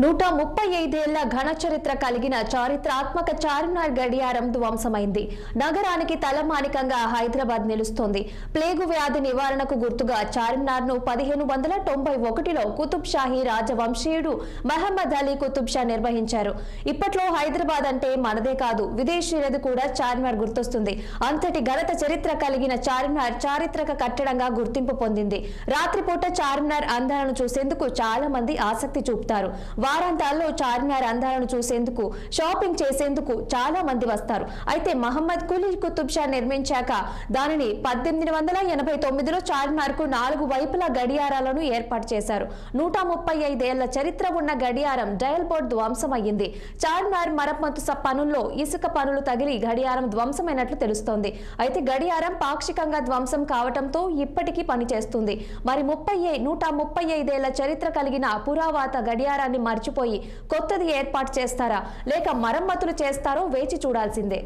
135 ఏళ్ల ఘన చరిత్ర కలిగిన చారిత్రాత్మక చార్మినార్ గడియారం ధ్వంసమైంది. నగరానికి తలమానికంగా హైదరాబాద్ నిలుస్తోంది. ప్లేగు వ్యాధి నివారణకు గుర్తుగా చార్మినార్ను 1591లో కుతుబ్ షాహీ రాజవంశీయుడు మహమ్మద్ అలీ కుతుబ్ షా నిర్వహించారు. ఇప్పట్లో హైదరాబాద్ అంటే మనదే కాదు, విదేశీయులది కూడా చార్మినార్ గుర్తొస్తుంది. అంతటి ఘనత చరిత్ర కలిగిన చార్మినార్ చారిత్రక కట్టడంగా గుర్తింపు పొందింది. రాత్రిపూట చార్మినార్ అందాలను చూసేందుకు చాలా మంది ఆసక్తి చూపుతారు. వారాంతాల్లో చార్మినార్ అందాలను చూసేందుకు, షాపింగ్ చేసేందుకు చాలా మంది వస్తారు. అయితే మహమ్మద్ కులీ కుతుబ్ షా నిర్మించాక దానిని 1889లో చార్మినార్కు 4 వైపులా గడియారాలను ఏర్పాటు చేశారు. 135 ఏళ్ల చరిత్ర ఉన్న గడియారం డయల్ బోర్డ్ ధ్వంసమయ్యింది. చార్మినార్ మరమ్మతు పనుల్లో ఇసుక పనులు తగిలి గడియారం ధ్వంసమైనట్లు తెలుస్తోంది. అయితే గడియారం పాక్షికంగా ధ్వంసం కావడంతో ఇప్పటికీ పనిచేస్తుంది. మరి 135 ఏళ్ల చరిత్ర కలిగిన పురావత గడియారాన్ని మర్చిపోయి కొత్తది ఏర్పాటు చేస్తారా లేక మరమ్మతులు చేస్తారో వేచి చూడాల్సిందే.